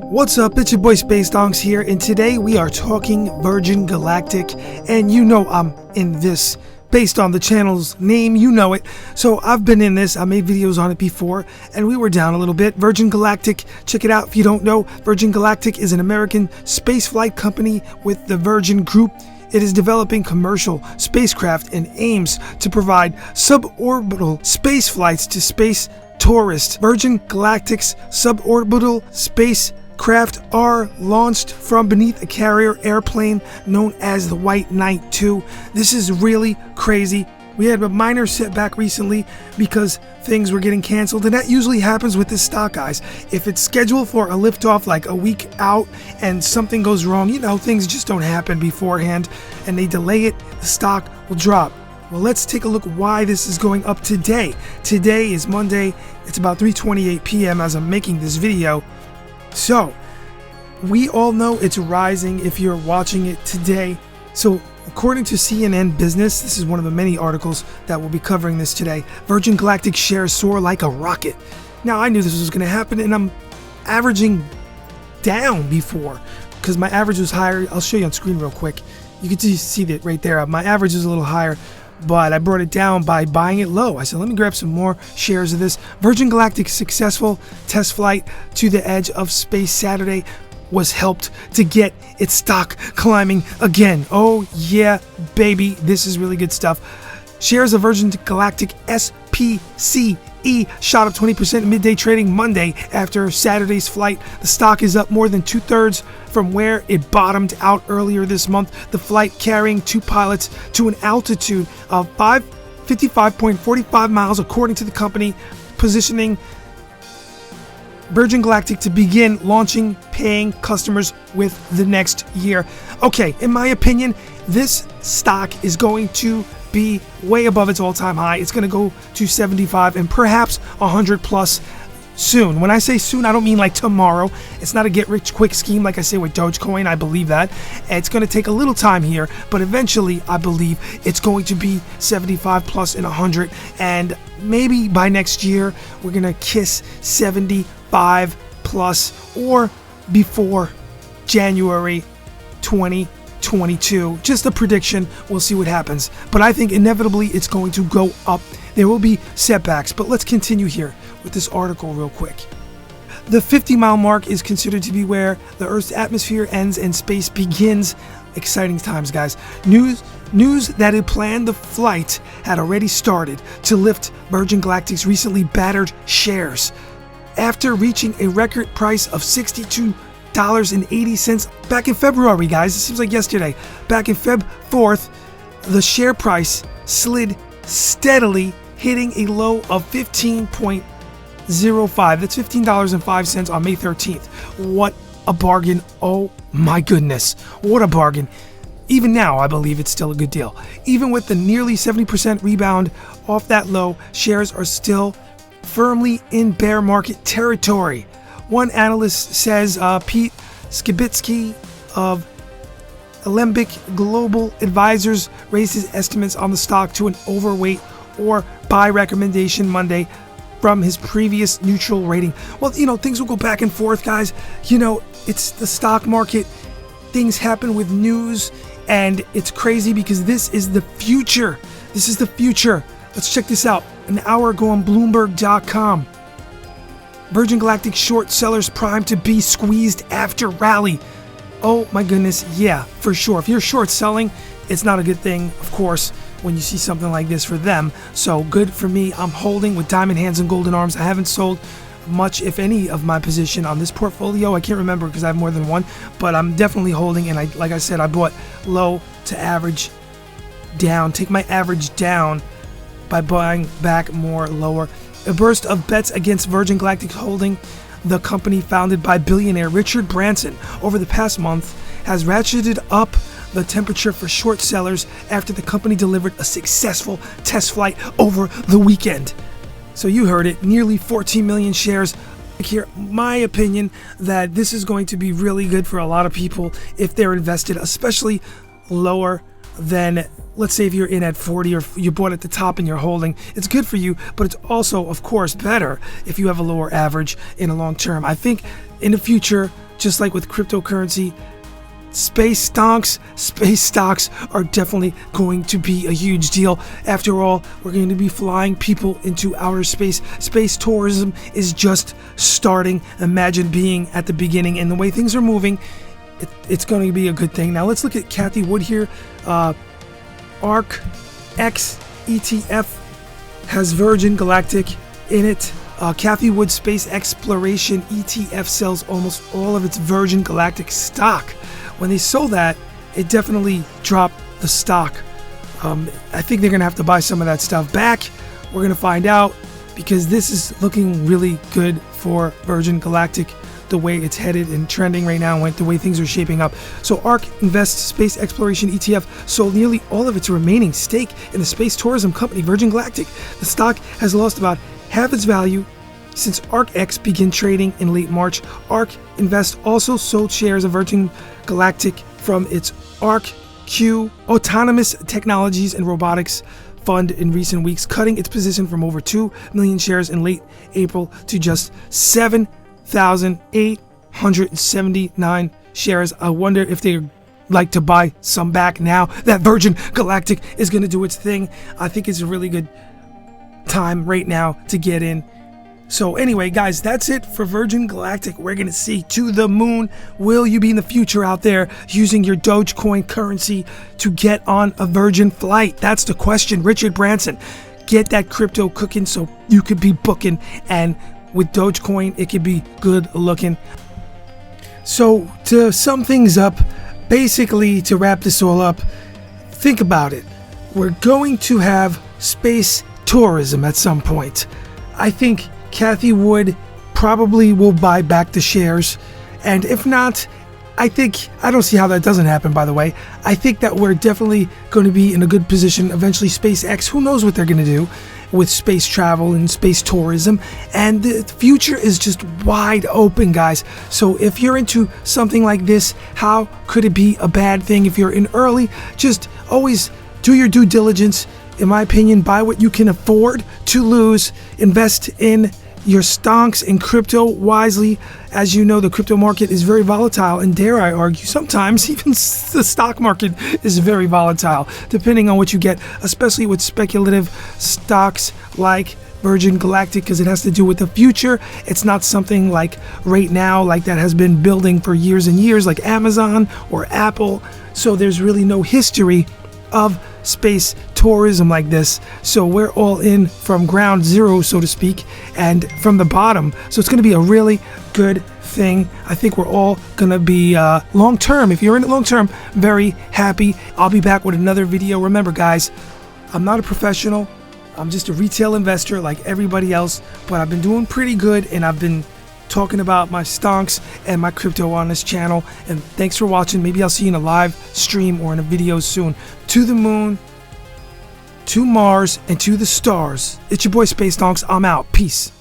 What's up, it's your boy Space Donks here, and today we are talking Virgin Galactic, and you know I'm in this based on the channel's name, you know it. So I've been in this, I made videos on it before, and we were down a little bit. Virgin Galactic, check it out if you don't know. Virgin Galactic is an American spaceflight company with the Virgin Group. It is developing commercial spacecraft and aims to provide suborbital space flights to space tourists. Virgin Galactic's suborbital space craft are launched from beneath a carrier airplane known as the White Knight 2. This is really crazy. We had a minor setback recently because things were getting canceled, and that usually happens with this stock, guys. If it's scheduled for a liftoff like a week out and something goes wrong, you know, things just don't happen beforehand and they delay it, the stock will drop. Well, let's take a look why this is going up today. Today is Monday. It's about 3:28 p.m. as I'm making this video. So, we all know it's rising if you're watching it today. So, according to CNN Business, this is one of the many articles that will be covering this today, Virgin Galactic shares soar like a rocket. Now, I knew this was going to happen, and I'm averaging down before, because my average was higher. I'll show you on screen real quick. You can see that right there. My average is a little higher, but I brought it down by buying it low. I said, let me grab some more shares of this. Virgin Galactic's successful test flight to the edge of space Saturday was helped to get its stock climbing again. Oh yeah, baby, this is really good stuff. Shares of Virgin Galactic SPCE shot up 20% in midday trading Monday after Saturday's flight. The stock is up more than 2/3 from where it bottomed out earlier this month. The flight, carrying two pilots to an altitude of 55.45 miles, according to the company, positioning Virgin Galactic to begin launching paying customers with the next year. Okay, in my opinion, this stock is going to be way above its all-time high. It's going to go to 75 and perhaps 100 plus soon. When I say soon, I don't mean like tomorrow. It's not a get-rich-quick scheme like I say with Dogecoin. I believe that. It's going to take a little time here, but eventually I believe it's going to be 75 plus and 100, and maybe by next year we're going to kiss 75 plus or before January 2022. Just a prediction. We'll see what happens. But I think inevitably it's going to go up. There will be setbacks, but let's continue here with this article real quick. The 50-mile mark is considered to be where the Earth's atmosphere ends and space begins. Exciting times, guys. News that it planned the flight had already started to lift Virgin Galactic's recently battered shares. After reaching a record price of $62.80 back in February, guys. It seems like yesterday. Back in Feb 4th, the share price slid steadily, hitting a low of $15.05. That's $15.05 on May 13th. What a bargain. Oh my goodness. What a bargain. Even now, I believe it's still a good deal. Even with the nearly 70% rebound off that low, shares are still firmly in bear market territory. One analyst says Pete Skibitsky of Alembic Global Advisors raised his estimates on the stock to an overweight or buy recommendation Monday from his previous neutral rating. Well, you know, things will go back and forth, guys. You know, it's the stock market. Things happen with news, and it's crazy because this is the future. This is the future. Let's check this out. An hour ago on Bloomberg.com. Virgin Galactic short sellers primed to be squeezed after rally. Oh my goodness, yeah, for sure. If you're short selling, it's not a good thing, of course, when you see something like this for them. So good for me. I'm holding with diamond hands and golden arms. I haven't sold much, if any, of my position on this portfolio. I can't remember because I have more than one, but I'm definitely holding. And like I said, I bought low to average down. Take my average down by buying back more lower. A burst of bets against Virgin Galactic holding, the company founded by billionaire Richard Branson, over the past month has ratcheted up the temperature for short sellers after the company delivered a successful test flight over the weekend. So you heard it, nearly 14 million shares. Here, my opinion that this is going to be really good for a lot of people if they're invested, especially lower than let's say if you're in at 40 or you bought at the top and you're holding, it's good for you, but it's also, of course, better if you have a lower average in a long term. I think in the future, just like with cryptocurrency, space stocks are definitely going to be a huge deal. After all, we're going to be flying people into outer space. Space tourism is just starting. Imagine being at the beginning, and the way things are moving, it's going to be a good thing. Now let's look at Cathie Wood here. ARC X ETF has Virgin Galactic in it. Cathie Wood Space Exploration ETF sells almost all of its Virgin Galactic stock. When they sold that, it definitely dropped the stock. I think they're going to have to buy some of that stuff back. We're going to find out, because this is looking really good for Virgin Galactic, the way it's headed and trending right now, and the way things are shaping up. So ARK Invest Space Exploration ETF sold nearly all of its remaining stake in the space tourism company Virgin Galactic. The stock has lost about half its value since ARK-X began trading in late March. ARK Invest also sold shares of Virgin Galactic from its ARK-Q Autonomous Technologies and Robotics fund in recent weeks, cutting its position from over 2 million shares in late April to just 7,879 shares. I wonder if they'd like to buy some back now that Virgin Galactic is going to do its thing. I think it's a really good time right now to get in. So anyway, guys, that's it for Virgin Galactic. We're going to see to the moon. Will you be in the future out there using your Dogecoin currency to get on a Virgin flight? That's the question. Richard Branson, get that crypto cooking so you could be booking, and with Dogecoin, it could be good looking. So to sum things up, basically to wrap this all up, think about it. We're going to have space tourism at some point. I think Cathie Wood probably will buy back the shares, and if not, I don't see how that doesn't happen, by the way. I think that we're definitely going to be in a good position. Eventually, SpaceX, who knows what they're going to do with space travel and space tourism, and the future is just wide open, guys. So if you're into something like this, how could it be a bad thing? If you're in early, just always do your due diligence. In my opinion, buy what you can afford to lose. Invest in your stocks in crypto wisely. As you know, the crypto market is very volatile, and dare I argue, sometimes even the stock market is very volatile, depending on what you get, especially with speculative stocks like Virgin Galactic, because it has to do with the future. It's not something like right now, like that has been building for years and years, like Amazon or Apple. So there's really no history of space tourism like this. So we're all in from ground zero, so to speak, and from the bottom. So it's going to be a really good thing. I think we're all going to be long term, if you're in it long term, very happy. I'll be back with another video. Remember, guys, I'm not a professional. I'm just a retail investor like everybody else, but I've been doing pretty good, and I've been talking about my stonks and my crypto on this channel. And thanks for watching. Maybe I'll see you in a live stream or in a video soon. To the moon, to Mars, and to the stars. It's your boy Space Stonks. I'm out. Peace.